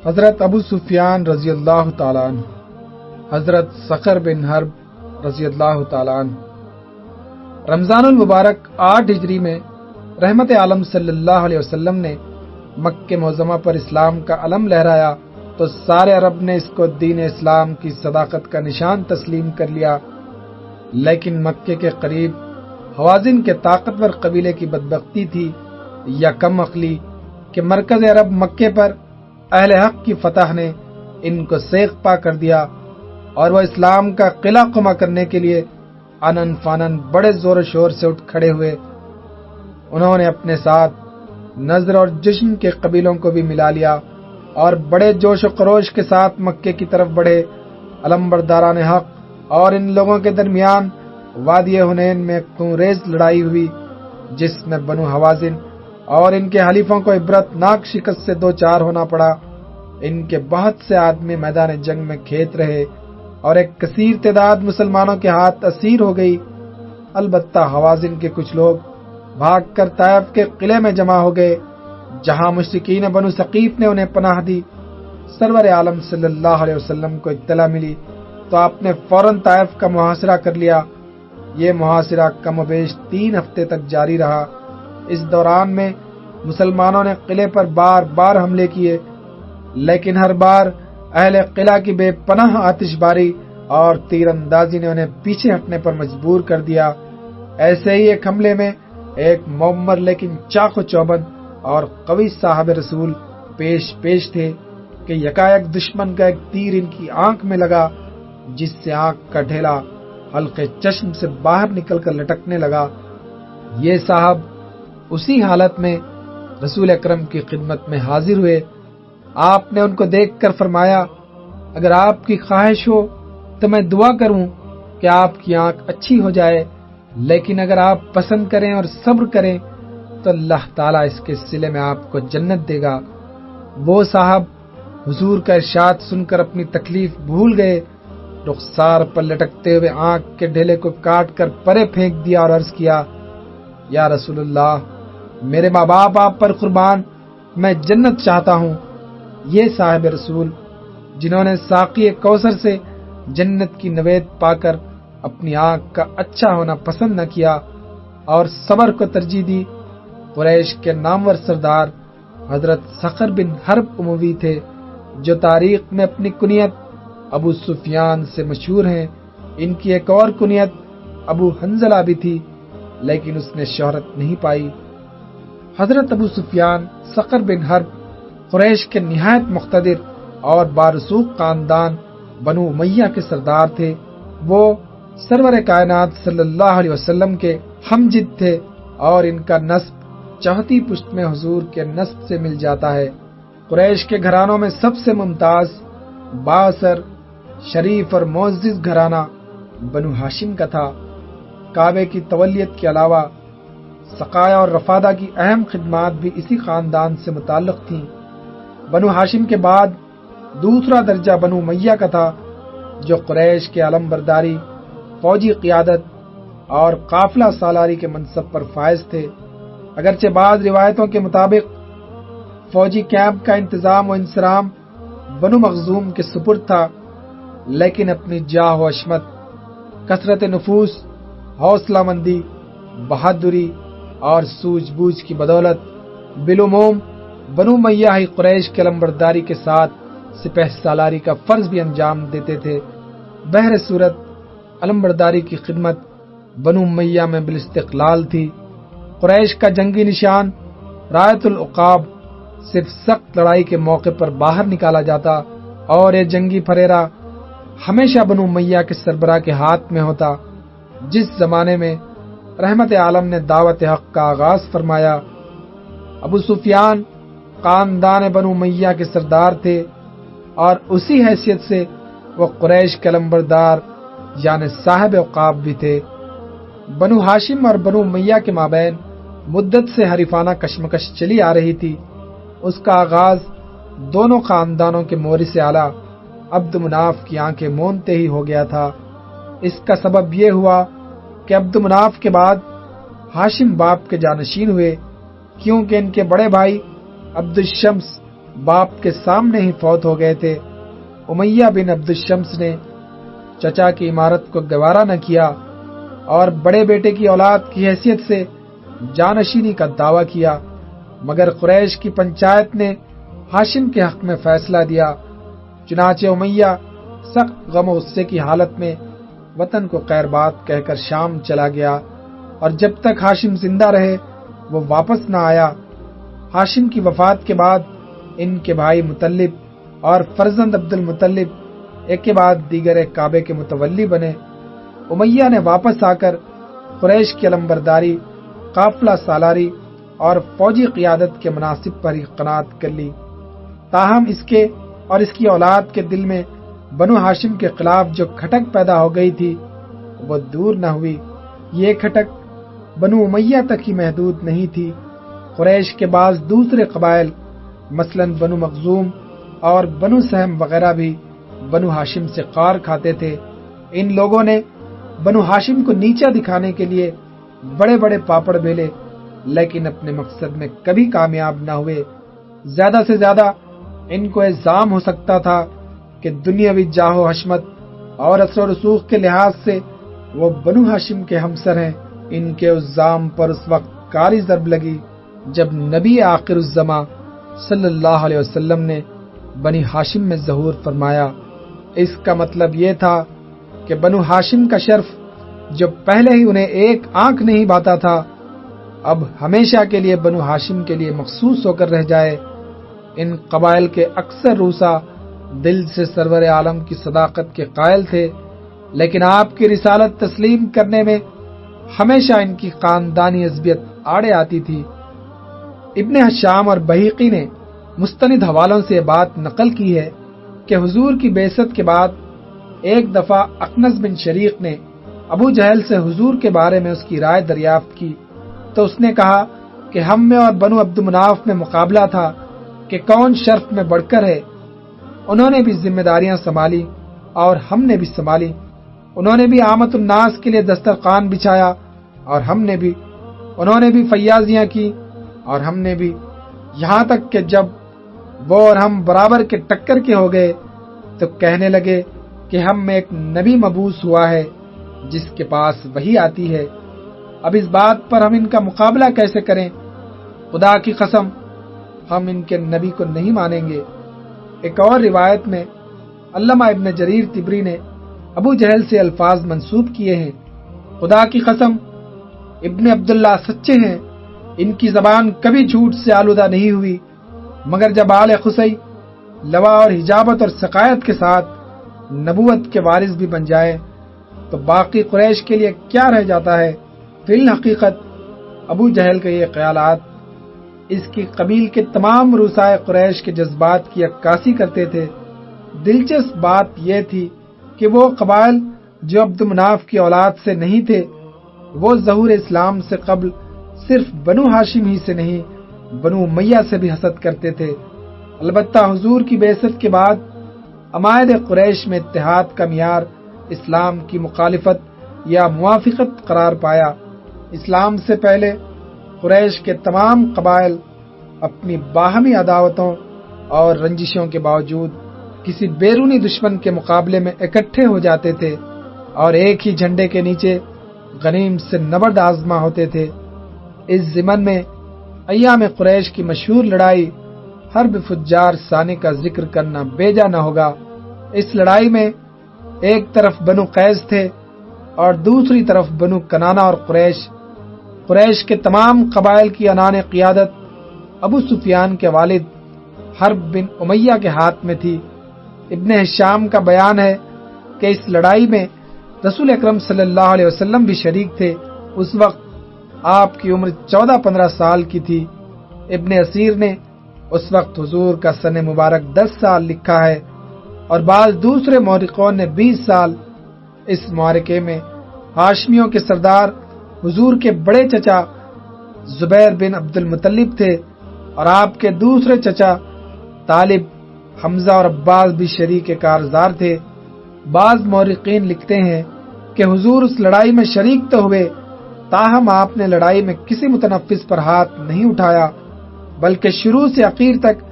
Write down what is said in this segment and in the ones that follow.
حضرت ابو سفیان رضی اللہ تعالیٰ عنہ، حضرت صخر بن حرب رضی اللہ تعالیٰ عنہ۔ رمضان المبارک 8 ہجری میں رحمت عالم صلی اللہ علیہ وسلم نے مکہ معظمہ پر اسلام کا علم لہرایا تو سارے عرب نے اس کو دین اسلام کی صداقت کا نشان تسلیم کر لیا، لیکن مکے کے قریب حوازن کے طاقتور قبیلے کی بدبختی تھی یا کم عقلی کہ مرکز عرب مکے پر اہل حق کی فتح نے ان کو سیغ پا کر دیا اور وہ اسلام کا قلعہ قمع کرنے کے لیے آنن فانن بڑے زور و شور سے اٹھ کھڑے ہوئے۔ انہوں نے اپنے ساتھ نظر اور جشن کے قبیلوں کو بھی ملا لیا اور بڑے جوش و خروش کے ساتھ مکے کی طرف بڑھے۔ علمبرداران حق اور ان لوگوں کے درمیان وادی حنین میں خون ریز لڑائی ہوئی، جس میں بنو حوازن اور ان کے حلیفوں کو عبرت ناک شکست سے دوچار ہونا پڑا۔ ان کے بہت سے آدمی میدان جنگ میں کھیت رہے اور ایک کثیر تعداد مسلمانوں کے ہاتھ اسیر ہو گئی۔ البتہ حوازن کے کچھ لوگ بھاگ کر طائف کے قلعے میں جمع ہو گئے، جہاں مشرکین بنو ثقیف نے انہیں پناہ دی۔ سرور عالم صلی اللہ علیہ وسلم کو اطلاع ملی تو آپ نے فوراً طائف کا محاصرہ کر لیا۔ یہ محاصرہ کم و بیش 3 ہفتے تک جاری رہا۔ اس دوران میں مسلمانوں نے قلعے پر بار بار حملے کیے، لیکن ہر بار اہل قلعہ کی بے پناہ آتش باری اور تیر اندازی نے انہیں پیچھے ہٹنے پر مجبور کر دیا۔ ایسے ہی ایک حملے میں ایک معمر لیکن چاق و چوبند اور قوی صاحب رسول پیش تھے کہ یکایک دشمن کا ایک تیر ان کی آنکھ میں لگا، جس سے آنکھ کا ڈھیلا حلقے چشم سے باہر نکل کر لٹکنے لگا۔ یہ صاحب اسی حالت میں رسول اکرم کی خدمت میں حاضر ہوئے۔ آپ نے ان کو دیکھ کر فرمایا، اگر آپ کی خواہش ہو تو میں دعا کروں کہ آپ کی آنکھ اچھی ہو جائے، لیکن اگر آپ پسند کریں اور صبر کریں تو اللہ تعالیٰ اس کے صلے میں آپ کو جنت دے گا۔ وہ صاحب حضور کا ارشاد سن کر اپنی تکلیف بھول گئے، رخسار پر لٹکتے ہوئے آنکھ کے ڈھیلے کو کاٹ کر پرے پھینک دیا اور عرض کیا، یا رسول اللہ، میرے ماں باپ آپ پر قربان، میں جنت چاہتا ہوں۔ یہ صاحب رسول جنہوں نے ساقی کوثر سے جنت کی نوید پا کر اپنی آنکھ کا اچھا ہونا پسند نہ کیا اور صبر کو ترجیح دی، قریش کے نامور سردار حضرت صخر بن حرب اموی تھے، جو تاریخ میں اپنی کنیت ابو سفیان سے مشہور ہیں۔ ان کی ایک اور کنیت ابو حنظلہ بھی تھی، لیکن اس نے شہرت نہیں پائی۔ حضرت ابو سفیان صخر بن حرب قریش کے نہایت مقتدر اور بارسوخ خاندان بنو امیہ کے سردار تھے۔ وہ سرور کائنات صلی اللہ علیہ وسلم کے ہمجد تھے اور ان کا نسب چوتھی پشت میں حضور کے نسب سے مل جاتا ہے۔ قریش کے گھرانوں میں سب سے ممتاز، بااثر، شریف اور معزز گھرانہ بنو ہاشم کا تھا۔ کعبے کی تولیت کے علاوہ سقایا اور رفادہ کی اہم خدمات بھی اسی خاندان سے متعلق تھیں۔ بنو ہاشم کے بعد دوسرا درجہ بنو امیہ کا تھا، جو قریش کے علم برداری، فوجی قیادت اور قافلہ سالاری کے منصب پر فائز تھے۔ اگرچہ بعض روایتوں کے مطابق فوجی کیمپ کا انتظام و انصرام بنو مخزوم کے سپرد تھا، لیکن اپنی جاہ و عشمت، کثرت نفوس، حوصلہ مندی، بہادری اور سوجھ بوجھ کی بدولت بالعموم بنو امیہ ہی قریش کے علمبرداری کے ساتھ سپہ سالاری کا فرض بھی انجام دیتے تھے۔ بہر صورت علمبرداری کی خدمت بنو امیہ میں بالاستقلال تھی۔ قریش کا جنگی نشان رایت العقاب صرف سخت لڑائی کے موقع پر باہر نکالا جاتا اور یہ جنگی پھریرا ہمیشہ بنو امیہ کے سربراہ کے ہاتھ میں ہوتا۔ جس زمانے میں رحمت عالم نے دعوت حق کا آغاز فرمایا، ابو سفیان خاندان بنو امیہ کے سردار تھے اور اسی حیثیت سے وہ قریش کے علمبردار یعنی صاحب عقاب بھی تھے۔ بنو ہاشم اور بنو امیہ کے مابین مدت سے حریفانہ کشمکش چلی آ رہی تھی۔ اس کا آغاز دونوں خاندانوں کے مورث اعلیٰ عبد مناف کی آنکھیں مونتے ہی ہو گیا تھا۔ اس کا سبب یہ ہوا کہ عبد مناف کے بعد ہاشم باپ کے جانشین ہوئے، کیونکہ ان کے بڑے بھائی عبد الشمس باپ کے سامنے ہی فوت ہو گئے تھے۔ امیہ بن عبد الشمس نے چچا کی عمارت کو گوارا نہ کیا اور بڑے بیٹے کی اولاد کی حیثیت سے جانشینی کا دعویٰ کیا، مگر قریش کی پنچایت نے ہاشم کے حق میں فیصلہ دیا۔ چنانچہ امیہ سخت غم و غصے کی حالت میں وطن کو خیر بات کہہ کر شام چلا گیا، اور جب تک ہاشم زندہ رہے وہ واپس نہ آیا۔ ہاشم کی وفات کے بعد ان کے بھائی مطلب اور فرزند عبد المطلب ایک کے بعد دیگر ایک کعبے کے متولی بنے۔ امیہ نے واپس آ کر قریش کی علمبرداری، قافلہ سالاری اور فوجی قیادت کے مناصب پر ہی قناعت کر لی، تاہم اس کے اور اس کی اولاد کے دل میں بنو ہاشم کے خلاف جو کھٹک پیدا ہو گئی تھی وہ دور نہ ہوئی۔ یہ کھٹک بنو امیہ تک ہی محدود نہیں تھی۔ قریش کے بعض دوسرے قبائل مثلاً بنو مخزوم اور بنو سہم وغیرہ بھی بنو ہاشم سے قار کھاتے تھے۔ ان لوگوں نے بنو ہاشم کو نیچا دکھانے کے لیے بڑے بڑے پاپڑ بیلے، لیکن اپنے مقصد میں کبھی کامیاب نہ ہوئے۔ زیادہ سے زیادہ ان کو الزام ہو سکتا تھا کہ دنیاوی جاہ و حشمت اور اثر و رسوخ کے لحاظ سے وہ بنو ہاشم کے ہمسر ہیں۔ ان کے الزام پر اس وقت کاری ضرب لگی جب نبی آخر الزماں صلی اللہ علیہ وسلم نے بنی ہاشم میں ظہور فرمایا۔ اس کا مطلب یہ تھا کہ بنو ہاشم کا شرف جو پہلے ہی انہیں ایک آنکھ نہیں بھاتا تھا، اب ہمیشہ کے لیے بنو ہاشم کے لیے مخصوص ہو کر رہ جائے۔ ان قبائل کے اکثر روسا دل سے سرور عالم کی صداقت کے قائل تھے، لیکن آپ کی رسالت تسلیم کرنے میں ہمیشہ ان کی خاندانی عصبیت آڑے آتی تھی۔ ابن حشام اور بہیقی نے مستند حوالوں سے یہ بات نقل کی ہے کہ حضور کی بعثت کے بعد ایک دفعہ اخنس بن شریق نے ابو جہل سے حضور کے بارے میں اس کی رائے دریافت کی، تو اس نے کہا کہ ہم میں اور بنو عبد مناف میں مقابلہ تھا کہ کون شرف میں بڑھ کر ہے۔ انہوں نے بھی ذمہ داریاں سنبھالی اور ہم نے بھی سنبھالی، انہوں نے بھی عامت الناس کے لیے دسترخوان بچھایا اور ہم نے بھی، انہوں نے بھی فیاضیاں کی اور ہم نے بھی، یہاں تک کہ جب وہ اور ہم برابر کے ٹکر کے ہو گئے تو کہنے لگے کہ ہم میں ایک نبی مبعوث ہوا ہے جس کے پاس وحی آتی ہے۔ اب اس بات پر ہم ان کا مقابلہ کیسے کریں؟ خدا کی قسم ہم ان کے نبی کو نہیں مانیں گے۔ ایک اور روایت میں علامہ ابن جریر طبری نے ابو جہل سے الفاظ منسوب کیے ہیں، خدا کی قسم ابن عبداللہ سچے ہیں، ان کی زبان کبھی جھوٹ سے آلودہ نہیں ہوئی، مگر جب آل خصی لوا اور حجابت اور سقائت کے ساتھ نبوت کے وارث بھی بن جائے تو باقی قریش کے لیے کیا رہ جاتا ہے؟ فی الحقیقت ابو جہل کے یہ خیالات اس کی قبیل کے تمام رؤسائے قریش کے جذبات کی عکاسی کرتے تھے۔ دلچسپ بات یہ تھی کہ وہ قبائل جو عبد مناف کی اولاد سے نہیں تھے، وہ ظہور اسلام سے قبل صرف بنو ہاشم ہی سے نہیں بنو امیہ سے بھی حسد کرتے تھے۔ البتہ حضور کی بعثت کے بعد عمائد قریش میں اتحاد کا معیار اسلام کی مخالفت یا موافقت قرار پایا۔ اسلام سے پہلے قریش کے تمام قبائل اپنی باہمی عداوتوں اور رنجشوں کے باوجود کسی بیرونی دشمن کے مقابلے میں اکٹھے ہو جاتے تھے اور ایک ہی جھنڈے کے نیچے غنیم سے نبرد آزما ہوتے تھے۔ اس ضمن میں ایام قریش کی مشہور لڑائی حرب فجار ثانی کا ذکر کرنا بیجا نہ ہوگا۔ اس لڑائی میں ایک طرف بنو قیس تھے اور دوسری طرف بنو کنانہ اور قریش کے تمام قبائل کی عنان قیادت ابو سفیان کے والد حرب بن امیہ کے ہاتھ میں تھی۔ ابن حشام کا بیان ہے کہ اس لڑائی میں رسول اکرم صلی اللہ علیہ وسلم بھی شریک تھے۔ اس وقت آپ کی عمر 14-15 سال کی تھی۔ ابن اسیر نے اس وقت حضور کا سن مبارک 10 سال لکھا ہے اور بعض دوسرے مورخون نے 20 سال۔ اس معرکے میں ہاشمیوں کے سردار حضور کے بڑے چچا زبیر بن عبد المطلب تھے اور آپ کے دوسرے چچا طالب، حمزہ اور عباس بھی شریک کارزار تھے۔ بعض مورخین لکھتے ہیں کہ حضور اس لڑائی میں شریک تو ہوئے، تاہم آپ نے لڑائی میں کسی متنفس پر ہاتھ نہیں اٹھایا، بلکہ شروع سے اخیر تک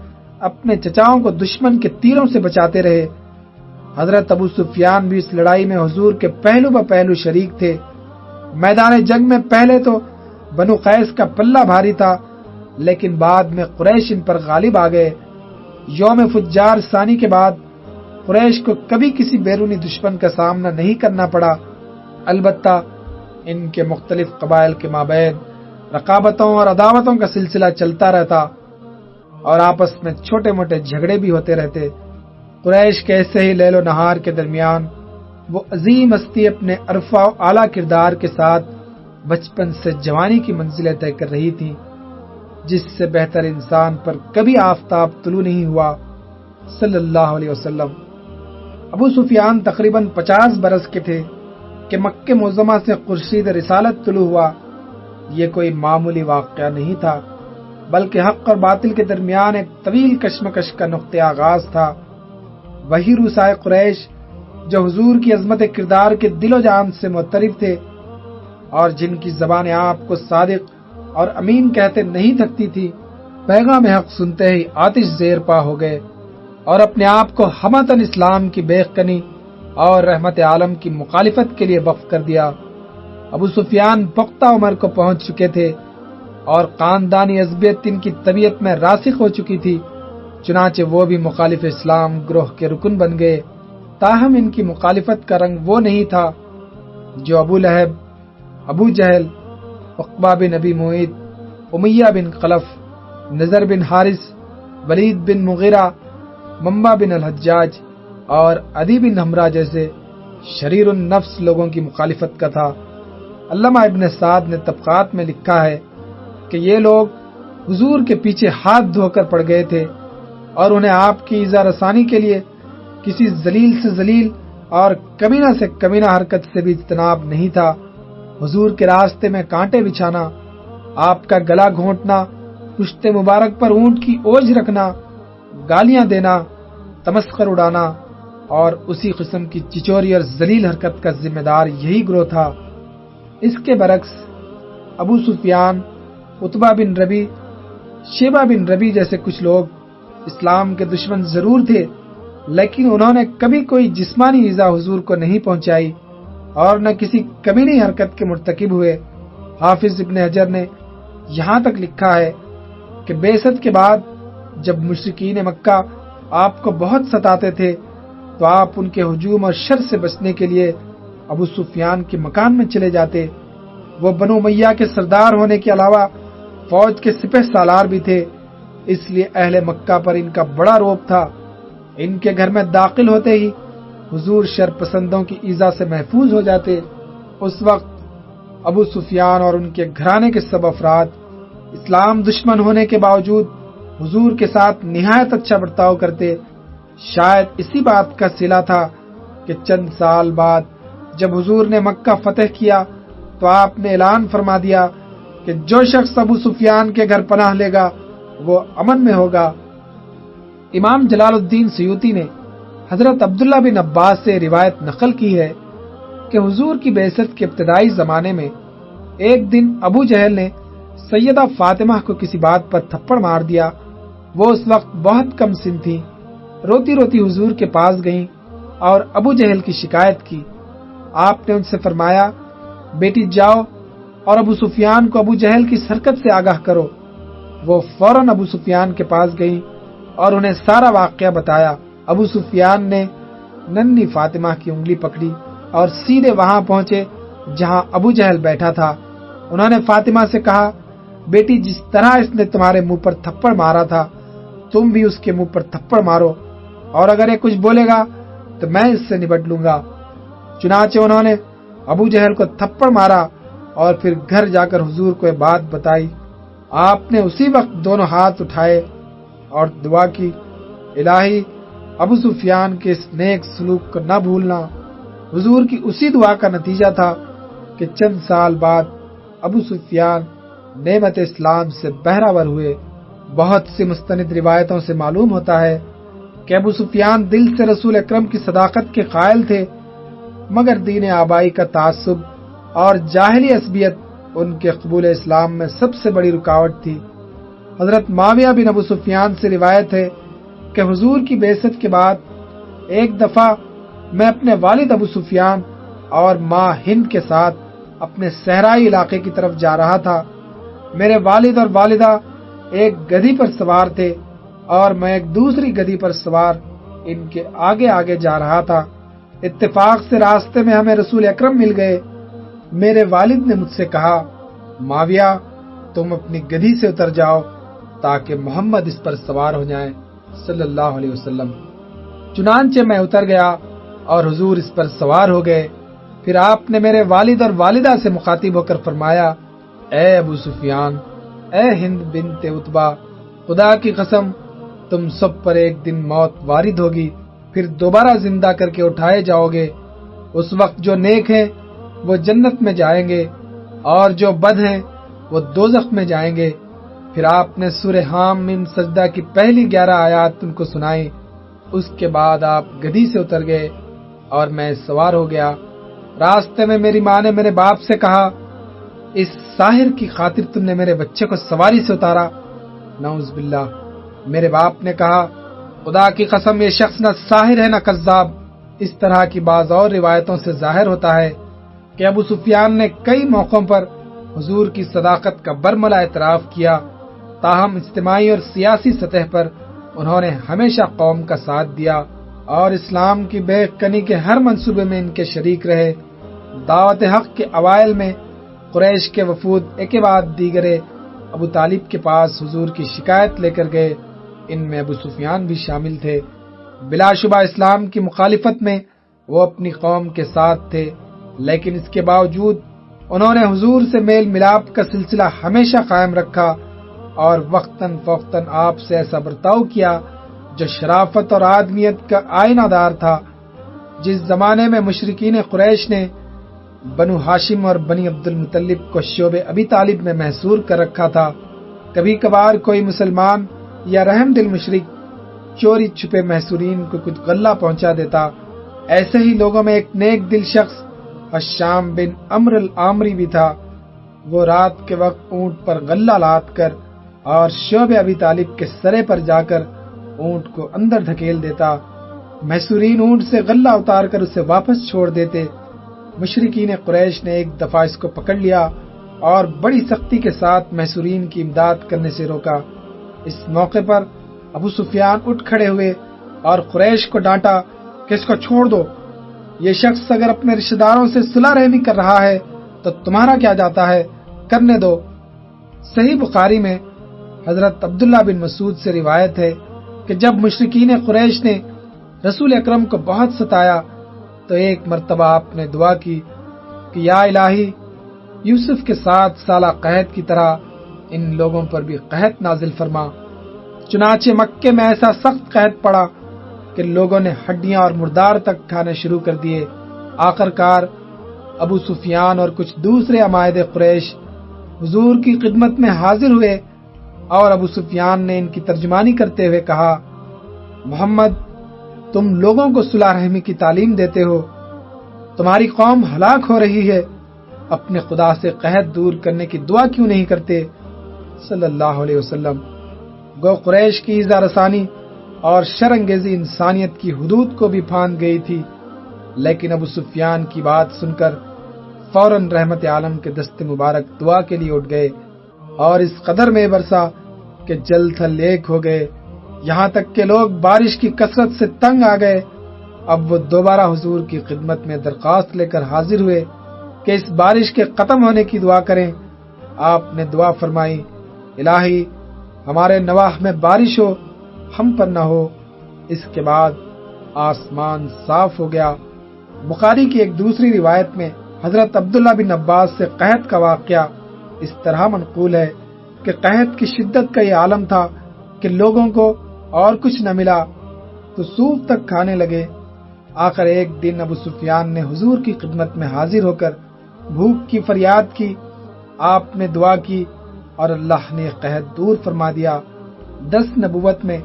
اپنے چچاؤں کو دشمن کے تیروں سے بچاتے رہے۔ حضرت ابو سفیان بھی اس لڑائی میں حضور کے پہلو بہ پہلو شریک تھے۔ میدان جنگ میں پہلے تو بنو قیس کا پلہ بھاری تھا، لیکن بعد میں قریش ان پر غالب آ گئے۔ یوم فجار ثانی کے بعد قریش کو کبھی کسی بیرونی دشمن کا سامنا نہیں کرنا پڑا، البتہ ان کے مختلف قبائل کے مابین رقابتوں اور عداوتوں کا سلسلہ چلتا رہتا اور آپس میں چھوٹے موٹے جھگڑے بھی ہوتے رہتے۔ قریش کے ایسے ہی لیل و نہار کے درمیان وہ عظیم ہستی اپنے عرفہ و اعلیٰ کردار کے ساتھ بچپن سے جوانی کی منزلیں طے کر رہی تھی، جس سے بہتر انسان پر کبھی آفتاب طلوع نہیں ہوا، صلی اللہ علیہ وسلم۔ ابو سفیان تقریباً 50 برس کے تھے کہ مکہ معظمہ سے خورشید رسالت طلوع ہوا۔ یہ کوئی معمولی واقعہ نہیں تھا، بلکہ حق اور باطل کے درمیان ایک طویل کشمکش کا نقطہ آغاز تھا۔ وہی رؤسائے قریش جو حضور کی عظمت کردار کے دل و جان سے معترف تھے اور جن کی زبان آپ کو صادق اور امین کہتے نہیں تھکتی تھی، پیغام حق سنتے ہی آتش زیر پا ہو گئے اور اپنے آپ کو ہمتاً اسلام کی بیخ کنی اور رحمت عالم کی مخالفت کے لیے وقف کر دیا۔ ابو سفیان پختہ عمر کو پہنچ چکے تھے اور خاندانی عصبیت ان کی طبیعت میں راسخ ہو چکی تھی، چنانچہ وہ بھی مخالف اسلام گروہ کے رکن بن گئے۔ تاہم ان کی مخالفت کا رنگ وہ نہیں تھا جو ابو لہب، ابو جہل، عقبہ بن ابی معیط، امیہ بن خلف، نضر بن حارث، ولید بن مغیرہ، منبع بن الحجاج اور عدی بن حمرہ جیسے شریر النفس لوگوں کی مخالفت کا تھا۔ علامہ ابن سعد نے طبقات میں لکھا ہے کہ یہ لوگ حضور کے پیچھے ہاتھ دھو کر پڑ گئے تھے اور انہیں آپ کی ایذا رسانی کے لیے کسی ذلیل سے ذلیل اور کمینہ سے کمینہ حرکت سے بھی اجتناب نہیں تھا۔ حضور کے راستے میں کانٹے بچھانا، آپ کا گلا گھونٹنا، پشت مبارک پر اونٹ کی اوجھ رکھنا، گالیاں دینا، تمسخر اڑانا اور اسی قسم کی چچوری اور ذلیل حرکت کا ذمہ دار یہی گروہ تھا۔ اس کے برعکس ابو سفیان، عتبہ بن ربی، شیبہ بن ربی جیسے کچھ لوگ اسلام کے دشمن ضرور تھے، لیکن انہوں نے کبھی کوئی جسمانی ایذا حضور کو نہیں پہنچائی اور نہ کسی کمینی حرکت کے مرتکب ہوئے۔ حافظ ابن حجر نے یہاں تک لکھا ہے کہ بعثت کے بعد جب مشرکین مکہ آپ کو بہت ستاتے تھے تو آپ ان کے ہجوم اور شر سے بچنے کے لیے ابو سفیان کے مکان میں چلے جاتے۔ وہ بنو امیہ کے سردار ہونے کے علاوہ فوج کے سپہ سالار بھی تھے، اس لیے اہل مکہ پر ان کا بڑا رعب تھا۔ ان کے گھر میں داخل ہوتے ہی حضور شر پسندوں کی ایذا سے محفوظ ہو جاتے۔ اس وقت ابو سفیان اور ان کے گھرانے کے سب افراد اسلام دشمن ہونے کے باوجود حضور کے ساتھ نہایت اچھا برتاؤ کرتے۔ شاید اسی بات کا صلہ تھا کہ چند سال بعد جب حضور نے مکہ فتح کیا تو آپ نے اعلان فرما دیا کہ جو شخص ابو سفیان کے گھر پناہ لے گا وہ امن میں ہوگا۔ امام جلال الدین سیوطی نے حضرت عبداللہ بن عباس سے روایت نقل کی ہے کہ حضور کی بعثت کے ابتدائی زمانے میں ایک دن ابو جہل نے سیدہ فاطمہ کو کسی بات پر تھپڑ مار دیا۔ وہ اس وقت بہت کم سن تھی، روتی روتی حضور کے پاس گئیں اور ابو جہل کی شکایت کی۔ آپ نے ان سے فرمایا، بیٹی جاؤ اور ابو سفیان کو ابو جہل کی حرکت سے آگاہ کرو۔ وہ فوراً ابو سفیان کے پاس گئیں اور انہیں سارا واقعہ بتایا۔ ابو سفیان نے ننھی فاطمہ کی انگلی پکڑی اور سیدھے وہاں پہنچے جہاں ابو جہل بیٹھا تھا۔ انہوں نے فاطمہ سے کہا، بیٹی جس طرح اس نے تمہارے منہ پر تھپڑ مارا تھا تم بھی اس کے منہ پر تھپڑ مارو، اور اگر یہ کچھ بولے گا تو میں اس سے نبٹ لوں گا۔ چنانچہ انہوں نے ابو جہل کو تھپڑ مارا اور پھر گھر جا کر حضور کو یہ بات بتائی۔ آپ نے اسی وقت دونوں ہاتھ اٹھائے اور دعا کی، الہی ابو سفیان کے اس نیک سلوک کو نہ بھولنا۔ حضور کی اسی دعا کا نتیجہ تھا کہ چند سال بعد ابو سفیان نعمت اسلام سے بہرہ ہوئے۔ بہت سی مستند روایتوں سے معلوم ہوتا ہے کہ ابو سفیان دل سے رسول اکرم کی صداقت کے قائل تھے، مگر دین آبائی کا تعصب اور جاہلی عصبیت ان کے قبول اسلام میں سب سے بڑی رکاوٹ تھی۔ حضرت معاویہ بن ابو سفیان سے روایت ہے کہ حضور کی بعثت کے بعد ایک دفعہ میں اپنے والد ابو سفیان اور ماں ہند کے ساتھ اپنے صحرائی علاقے کی طرف جا رہا تھا۔ میرے والد اور والدہ ایک گدھی پر سوار تھے اور میں ایک دوسری گدھی پر سوار ان کے آگے آگے جا رہا تھا۔ اتفاق سے راستے میں ہمیں رسول اکرم مل گئے۔ میرے والد نے مجھ سے کہا، معاویہ تم اپنی گدھی سے اتر جاؤ تاکہ محمد اس پر سوار ہو جائیں صلی اللہ علیہ وسلم۔ چنانچہ میں اتر گیا اور حضور اس پر سوار ہو گئے۔ پھر آپ نے میرے والد اور والدہ سے مخاطب ہو کر فرمایا، اے ابو سفیان، اے ہند بنت عتبہ، خدا کی قسم تم سب پر ایک دن موت وارد ہوگی، پھر دوبارہ زندہ کر کے اٹھائے جاؤ گے۔ اس وقت جو نیک ہیں وہ جنت میں جائیں گے اور جو بد ہیں وہ دوزخ میں جائیں گے۔ پھر آپ نے سورہ حامیم سجدہ کی پہلی 11 آیات ان کو سنائی۔ اس کے بعد آپ گدھی سے اتر گئے اور میں سوار ہو گیا۔ راستے میں میری ماں نے میرے باپ سے کہا، اس ساحر کی خاطر تم نے میرے بچے کو سواری سے اتارا؟ نعوذ باللہ۔ میرے باپ نے کہا، خدا کی قسم یہ شخص نہ ساحر ہے نہ کذاب۔ اس طرح کی بعض اور روایتوں سے ظاہر ہوتا ہے کہ ابو سفیان نے کئی موقعوں پر حضور کی صداقت کا برملا اعتراف کیا، تاہم اجتماعی اور سیاسی سطح پر انہوں نے ہمیشہ قوم کا ساتھ دیا اور اسلام کی بے کنی کے ہر منصوبے میں ان کے شریک رہے۔ دعوت حق کے اوائل میں قریش کے وفود ایک بعد دیگرے ابو طالب کے پاس حضور کی شکایت لے کر گئے، ان میں ابو سفیان بھی شامل تھے۔ بلا شبہ اسلام کی مخالفت میں وہ اپنی قوم کے ساتھ تھے، لیکن اس کے باوجود انہوں نے حضور سے میل ملاپ کا سلسلہ ہمیشہ قائم رکھا اور وقتاً فوقتاً آپ سے ایسا برتاؤ کیا جو شرافت اور آدمیت کا آئینہ دار تھا۔ جس زمانے میں مشرکین قریش نے بنو ہاشم اور بنی عبد المطلب کو شعب ابی طالب میں محصور کر رکھا تھا، کبھی کبھار کوئی مسلمان یا رحم دل مشرک چوری چھپے محصورین کو کچھ غلہ پہنچا دیتا۔ ایسے ہی لوگوں میں ایک نیک دل شخص حشام بن عمر العامری بھی تھا۔ وہ رات کے وقت اونٹ پر غلہ لاد کر اور شعب ابی طالب کے سرے پر جا کر اونٹ کو اندر دھکیل دیتا۔ محصورین اونٹ سے غلہ اتار کر اسے واپس چھوڑ دیتے۔ مشرکین قریش نے ایک دفعہ اس کو پکڑ لیا اور بڑی سختی کے ساتھ محصورین کی امداد کرنے سے روکا۔ اس موقع پر ابو سفیان اٹھ کھڑے ہوئے اور قریش کو ڈانٹا کہ اس کو چھوڑ دو، یہ شخص اگر اپنے رشتہ داروں سے صلہ رحمی کر رہا ہے تو تمہارا کیا جاتا ہے، کرنے دو۔ صحیح بخاری میں حضرت عبداللہ بن مسعود سے روایت ہے کہ جب مشرکین قریش نے رسول اکرم کو بہت ستایا تو ایک مرتبہ آپ نے دعا کی کہ یا الہی، یوسف کے 7 سالہ قحط کی طرح ان لوگوں پر بھی قحط نازل فرما۔ چنانچہ مکے میں ایسا سخت قحط پڑا کہ لوگوں نے ہڈیاں اور مردار تک کھانے شروع کر دیے۔ آخرکار ابو سفیان اور کچھ دوسرے عمائد قریش حضور کی خدمت میں حاضر ہوئے اور ابو سفیان نے ان کی ترجمانی کرتے ہوئے کہا، محمد تم لوگوں کو صلح رحمی کی تعلیم دیتے ہو، تمہاری قوم ہلاک ہو رہی ہے، اپنے خدا سے قحط دور کرنے کی دعا کیوں نہیں کرتے صلی اللہ علیہ وسلم۔ گو قریش کی ایذا رسانی اور شرانگیزی انسانیت کی حدود کو بھی پھاند گئی تھی، لیکن ابو سفیان کی بات سن کر فوراً رحمت عالم کے دست مبارک دعا کے لیے اٹھ گئے اور اس قدر میں برسا کہ جل تھل ایک ہو گئے، یہاں تک کہ لوگ بارش کی کثرت سے تنگ آ گئے۔ اب وہ دوبارہ حضور کی خدمت میں درخواست لے کر حاضر ہوئے کہ اس بارش کے ختم ہونے کی دعا کریں۔ آپ نے دعا فرمائی، الہی ہمارے نواح میں بارش ہو، ہم پر نہ ہو۔ اس کے بعد آسمان صاف ہو گیا۔ بخاری کی ایک دوسری روایت میں حضرت عبداللہ بن عباس سے قحط کا واقعہ اس طرح منقول ہے کہ قحط کی شدت کا یہ عالم تھا کہ لوگوں کو اور کچھ نہ ملا تو سوف تک کھانے لگے۔ آخر ایک دن ابو سفیان نے حضور کی خدمت میں حاضر ہو کر بھوک کی فریاد کی، آپ نے دعا کی اور اللہ نے قحط دور فرما دیا۔ 10 نبوت میں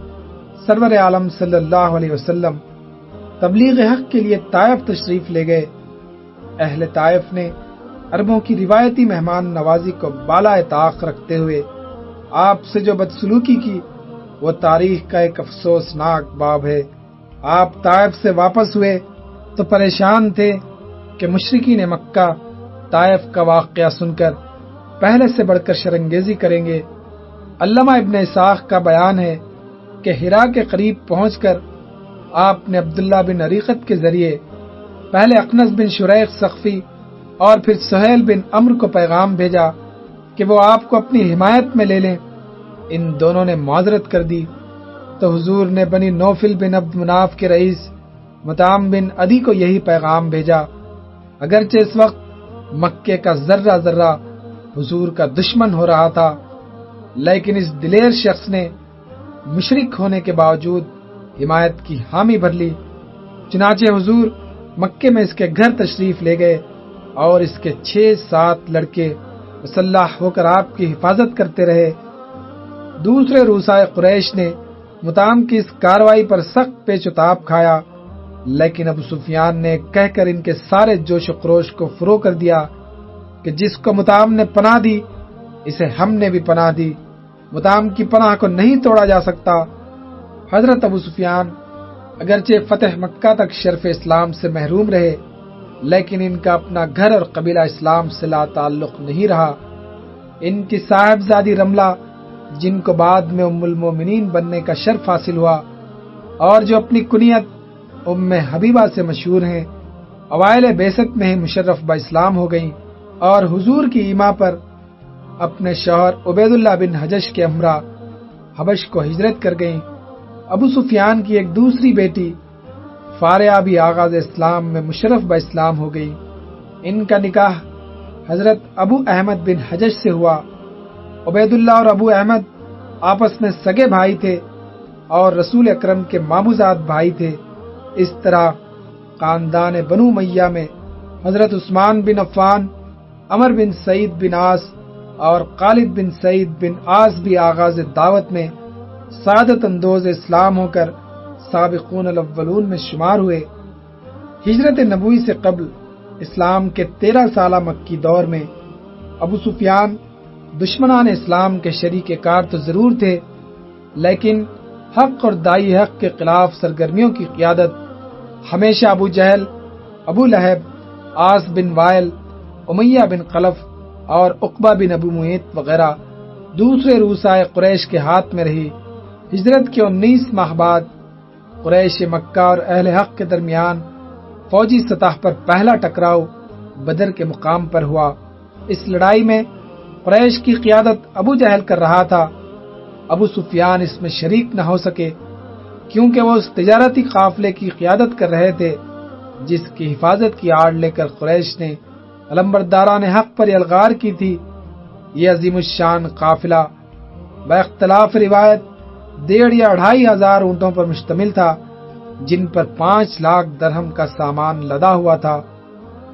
سرور عالم صلی اللہ علیہ وسلم تبلیغ حق کے لیے طائف تشریف لے گئے۔ اہل طائف نے عربوں کی روایتی مہمان نوازی کو بالا طاق رکھتے ہوئے آپ سے جو بدسلوکی کی وہ تاریخ کا ایک افسوسناک باب ہے۔ آپ طائف سے واپس ہوئے تو پریشان تھے کہ مشرکین مکہ طائف کا واقعہ سن کر پہلے سے بڑھ کر شرنگیزی کریں گے۔ علامہ ابن اسحاق کا بیان ہے کہ حرا کے قریب پہنچ کر آپ نے عبداللہ بن عریقت کے ذریعے پہلے اقنص بن شریح ثقفی اور پھر سہیل بن عمرو کو پیغام بھیجا کہ وہ آپ کو اپنی حمایت میں لے لیں۔ ان دونوں نے معذرت کر دی تو حضور نے بنی نوفل بن عبد مناف کے رئیس مطعم بن عدی کو یہی پیغام بھیجا۔ اگرچہ اس وقت مکے کا ذرہ ذرہ حضور کا دشمن ہو رہا تھا، لیکن اس دلیر شخص نے مشرک ہونے کے باوجود حمایت کی حامی بھر لی۔ چنانچہ حضور مکے میں اس کے گھر تشریف لے گئے اور اس کے 6-7 لڑکے مسلح ہو کر آپ کی حفاظت کرتے رہے۔ دوسرے رؤسائے قریش نے مطعم کی اس کارروائی پر سخت پیچ و تاب کھایا، لیکن ابو سفیان نے کہہ کر ان کے سارے جوش و خروش کو فرو کر دیا کہ جس کو مطعم نے پناہ دی اسے ہم نے بھی پناہ دی، مطعم کی پناہ کو نہیں توڑا جا سکتا۔ حضرت ابو سفیان اگرچہ فتح مکہ تک شرف اسلام سے محروم رہے، لیکن ان کا اپنا گھر اور قبیلہ اسلام سے لا تعلق نہیں رہا۔ ان کی صاحبزادی رملہ، جن کو بعد میں ام المومنین بننے کا شرف حاصل ہوا اور جو اپنی کنیت ام حبیبہ سے مشہور ہیں، اوائل بعثت میں ہی مشرف با اسلام ہو گئیں اور حضور کی ایما پر اپنے شوہر عبید اللہ بن حجش کے ہمراہ حبش کو ہجرت کر گئیں۔ ابو سفیان کی ایک دوسری بیٹی فاریہ بھی آغاز اسلام میں مشرف با اسلام ہو گئی۔ ان کا نکاح حضرت ابو احمد بن حجش سے ہوا۔ عبید اللہ اور ابو احمد آپس میں سگے بھائی تھے اور رسول اکرم کے ماموزاد بھائی تھے۔ اس طرح خاندان بنو امیہ میں حضرت عثمان بن عفان، عمر بن سعید بن عاص اور خالد بن سعید بن عاص بھی آغاز دعوت میں سعادت اندوز اسلام ہو کر سابقون الاولون میں شمار ہوئے۔ ہجرت نبوی سے قبل اسلام کے 13 سالہ مکی دور میں ابو سفیان دشمنان اسلام کے شریک کار تو ضرور تھے، لیکن حق اور دائی حق کے خلاف سرگرمیوں کی قیادت ہمیشہ ابو جہل، ابو لہب، عاص بن وائل، امیہ بن خلف اور عقبہ بن ابو معیط وغیرہ دوسرے رؤسائے قریش کے ہاتھ میں رہی۔ ہجرت کے 19 ماہ بعد قریش مکہ اور اہل حق کے درمیان فوجی سطح پر پہلا ٹکراؤ بدر کے مقام پر ہوا۔ اس لڑائی میں قریش کی قیادت ابو جہل کر رہا تھا۔ ابو سفیان اس میں شریک نہ ہو سکے کیونکہ وہ اس تجارتی قافلے کی قیادت کر رہے تھے جس کی حفاظت کی آڑ لے کر قریش نے علمبرداران حق پر یلغار کی تھی۔ یہ عظیم الشان قافلہ با اختلاف روایت 1.5 یا 2.5 ہزار اونٹوں پر مشتمل تھا، جن پر 5 لاکھ درہم کا سامان لدا ہوا تھا۔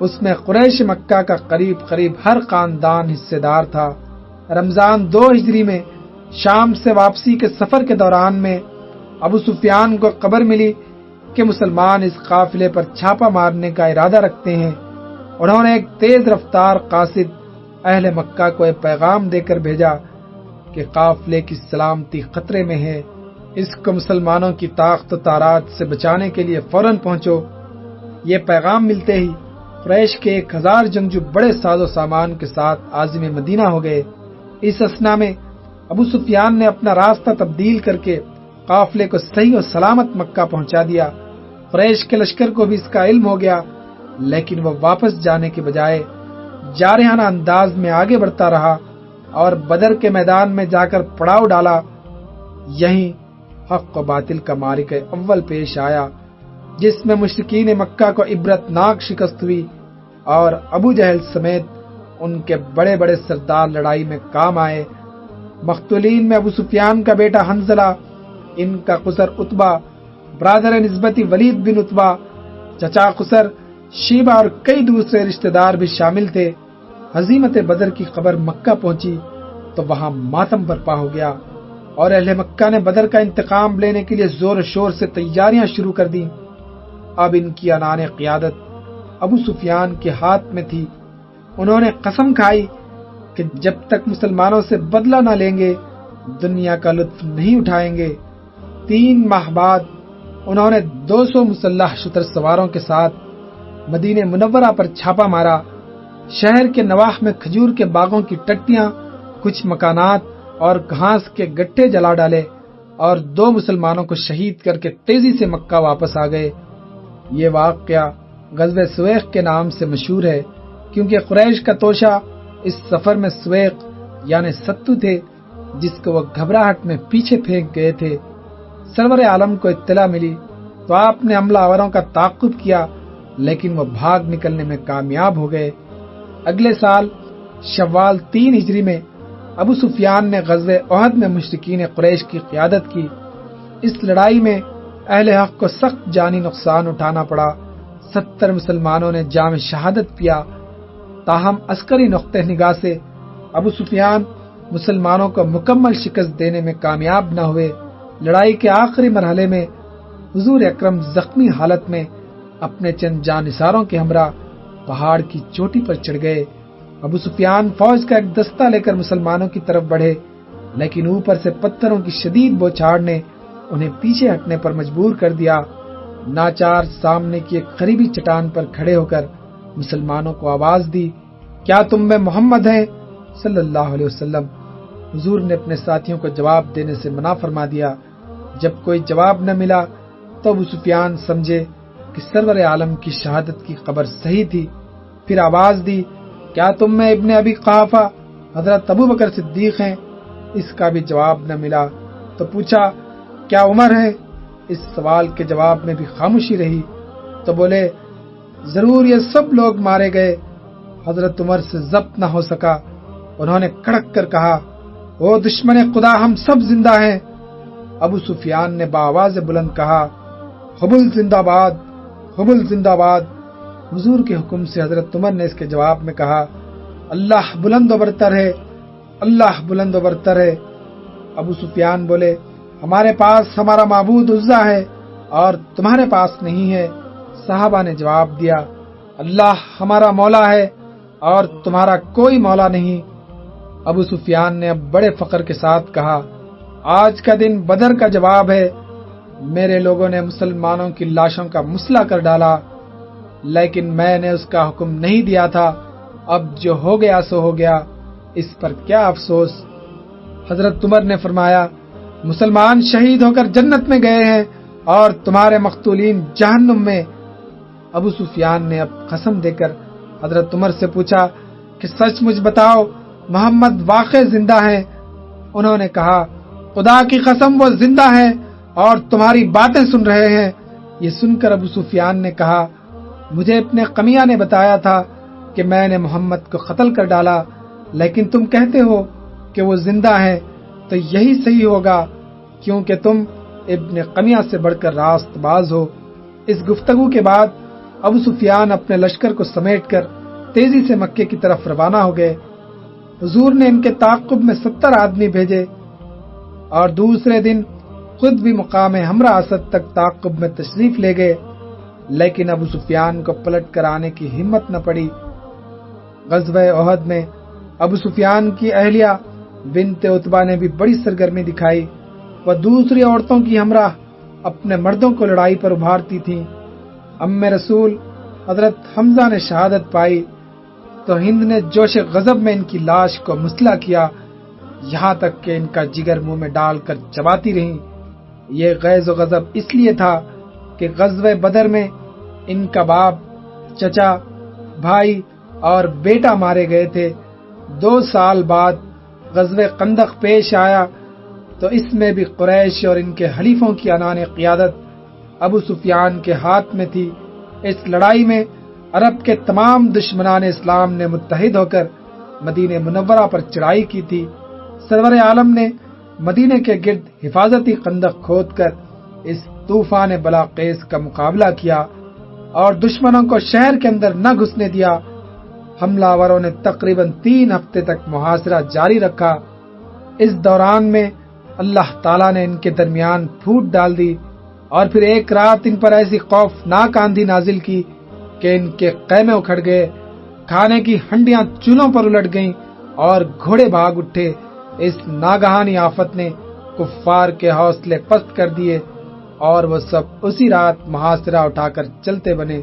اس میں قریش مکہ کا قریب ہر خاندان حصے دار تھا۔ رمضان 2 ہجری میں شام سے واپسی کے سفر کے دوران میں ابو سفیان کو خبر ملی کہ مسلمان اس قافلے پر چھاپا مارنے کا ارادہ رکھتے ہیں۔ انہوں نے ایک تیز رفتار قاصد اہل مکہ کو ایک پیغام دے کر بھیجا کہ قافلے کی سلامتی خطرے میں ہے، اس کو مسلمانوں کی طاقت و تارات سے بچانے کے لیے فوراً پہنچو۔ یہ پیغام ملتے ہی قریش کے 1000 جنگجو بڑے ساز و سامان کے ساتھ عازم مدینہ ہو گئے۔ اس اثنا میں ابو سفیان نے اپنا راستہ تبدیل کر کے قافلے کو صحیح و سلامت مکہ پہنچا دیا۔ قریش کے لشکر کو بھی اس کا علم ہو گیا، لیکن وہ واپس جانے کے بجائے جارحانہ انداز میں آگے بڑھتا رہا اور بدر کے میدان میں جا کر پڑاؤ ڈالا۔ یہیں حق و باطل کا معرکہ اول پیش آیا، جس میں مشرکین مکہ کو عبرت ناک شکست ہوئی اور ابو جہل سمیت ان کے بڑے بڑے سردار لڑائی میں کام آئے۔ مقتولین میں ابو سفیان کا بیٹا حنظلہ، ان کا خسر عتبہ، برادر نسبتی ولید بن عتبہ، چچا خسر شیبہ اور کئی دوسرے رشتہ دار بھی شامل تھے۔ ہزیمت بدر کی خبر مکہ پہنچی تو وہاں ماتم برپا ہو گیا اور اہل مکہ نے بدر کا انتقام لینے کے لیے زور و شور سے تیاریاں شروع کر دیں۔ اب ان کی عنان قیادت ابو سفیان کے ہاتھ میں تھی۔ انہوں نے قسم کھائی کہ جب تک مسلمانوں سے بدلہ نہ لیں گے دنیا کا لطف نہیں اٹھائیں گے۔ 3 ماہ بعد انہوں نے 200 مسلح شتر سواروں کے ساتھ مدینہ منورہ پر چھاپا مارا۔ شہر کے نواح میں کھجور کے باغوں کی ٹٹیاں، کچھ مکانات اور گھاس کے گٹھے جلا ڈالے اور 2 مسلمانوں کو شہید کر کے تیزی سے مکہ واپس آ گئے۔ یہ واقعہ غزوہ سویق کے نام سے مشہور ہے، کیونکہ قریش کا توشہ اس سفر میں سویق یعنی ستو تھے، جس کو وہ گھبراہٹ میں پیچھے پھینک گئے تھے۔ سرور عالم کو اطلاع ملی تو آپ نے حملہ آوروں کا تعاقب کیا، لیکن وہ بھاگ نکلنے میں کامیاب ہو گئے۔ اگلے سال شوال 3 ہجری میں ابو سفیان نے غزوہ احد میں مشرکین قریش کی قیادت کی۔ اس لڑائی میں اہل حق کو سخت جانی نقصان اٹھانا پڑا۔ 70 مسلمانوں نے جام شہادت پیا۔ تاہم عسکری نقطہ نگاہ سے ابو سفیان مسلمانوں کو مکمل شکست دینے میں کامیاب نہ ہوئے۔ لڑائی کے آخری مرحلے میں حضور اکرم زخمی حالت میں اپنے چند جانثاروں کے ہمراہ پہاڑ کی چوٹی پر چڑھ گئے۔ ابو سفیان فوج کا ایک دستہ لے کر مسلمانوں کی طرف بڑھے، لیکن اوپر سے پتھروں کی شدید بوچھاڑ نے انہیں پیچھے ہٹنے پر مجبور کر دیا۔ ناچار سامنے کی ایک قریبی چٹان پر کھڑے ہو کر مسلمانوں کو آواز دی، کیا تم میں محمد ہیں صلی اللہ علیہ وسلم؟ حضور نے اپنے ساتھیوں کو جواب دینے سے منع فرما دیا۔ جب کوئی جواب نہ ملا تو ابو سفیان سمجھے کہ سرور عالم کی شہادت کی خبر صحیح تھی۔ پھر آواز دی، کیا تم میں ابن ابی قحافہ حضرت ابو بکر صدیق ہیں؟ اس کا بھی جواب نہ ملا تو پوچھا، کیا عمر ہے؟ اس سوال کے جواب میں بھی خاموشی رہی تو بولے، ضرور یہ سب لوگ مارے گئے، حضرت عمر سے ضبط نہ ہو سکا۔ انہوں نے کڑک کر کہا، او دشمن خدا، ہم سب زندہ ہیں۔ ابو سفیان نے بآواز بلند کہا، حبل زندہ باد، حبل زندہ باد۔ حضور کے حکم سے حضرت عمر نے اس کے جواب میں کہا، اللہ بلند و برتر ہے، اللہ بلند و برتر ہے۔ ابو سفیان بولے، ہمارے پاس ہمارا معبود عزا ہے اور تمہارے پاس نہیں ہے۔ صحابہ نے جواب دیا، اللہ ہمارا مولا ہے اور تمہارا کوئی مولا نہیں۔ ابو سفیان نے اب بڑے فخر کے ساتھ کہا، آج کا دن بدر کا جواب ہے۔ میرے لوگوں نے مسلمانوں کی لاشوں کا مسئلہ کر ڈالا، لیکن میں نے اس کا حکم نہیں دیا تھا۔ اب جو ہو گیا سو ہو گیا، اس پر کیا افسوس۔ حضرت عمر نے فرمایا، مسلمان شہید ہو کر جنت میں گئے ہیں اور تمہارے مقتولین جہنم میں۔ ابو سفیان نے اب قسم دے کر حضرت عمر سے پوچھا کہ سچ مجھ بتاؤ، محمد واقع زندہ ہیں؟ انہوں نے کہا، خدا کی قسم وہ زندہ ہیں اور تمہاری باتیں سن رہے ہیں۔ یہ سن کر ابو سفیان نے کہا، مجھے اپنے قمیہ نے بتایا تھا کہ میں نے محمد کو قتل کر ڈالا، لیکن تم کہتے ہو کہ وہ زندہ ہیں، تو یہی صحیح ہوگا، کیونکہ تم ابن قمیہ سے بڑھ کر راست باز ہو۔ اس گفتگو کے بعد ابو سفیان اپنے لشکر کو سمیٹ کر تیزی سے مکے کی طرف روانہ ہو گئے۔ حضور نے ان کے تعاقب میں 70 آدمی بھیجے اور دوسرے دن خود بھی مقام ہمراہ اسد تک تعاقب میں تشریف لے گئے، لیکن ابو سفیان کو پلٹ کر آنے کی ہمت نہ پڑی۔ غزوہ احد میں ابو سفیان کی اہلیہ بنت عتبہ نے بھی بڑی سرگرمی دکھائی۔ وہ دوسری عورتوں کی ہمراہ اپنے مردوں کو لڑائی پر ابھارتی تھیں۔ ام رسول حضرت حمزہ نے شہادت پائی تو ہند نے جوش غضب میں ان کی لاش کو مسلح کیا، یہاں تک کہ ان کا جگر منہ میں ڈال کر چباتی رہیں۔ یہ غیظ و غضب اس لیے تھا کہ غزوہ بدر میں ان کا باپ، چچا، بھائی اور بیٹا مارے گئے تھے۔ 2 سال بعد غزوہ خندق پیش آیا تو اس میں بھی قریش اور ان کے حلیفوں کی عنان قیادت ابو سفیان کے ہاتھ میں تھی۔ اس لڑائی میں عرب کے تمام دشمنان اسلام نے متحد ہو کر مدینہ منورہ پر چڑھائی کی تھی۔ سرور عالم نے مدینہ کے گرد حفاظتی خندق کھود کر اس طوفان بلاخیز کا مقابلہ کیا اور دشمنوں کو شہر کے اندر نہ گھسنے دیا۔ حملہ آوروں نے تقریباً 3 ہفتے تک محاصرہ جاری رکھا۔ اس دوران میں اللہ تعالیٰ نے ان کے درمیان پھوٹ ڈال دی اور پھر ایک رات ان پر ایسی خوفناک آندھی نازل کی کہ ان کے خیمے اکھڑ گئے، کھانے کی ہنڈیاں چولہوں پر الٹ گئیں اور گھوڑے بھاگ اٹھے۔ اس ناگہانی آفت نے کفار کے حوصلے پست کر دیے اور وہ سب اسی رات محاصرہ اٹھا کر چلتے بنے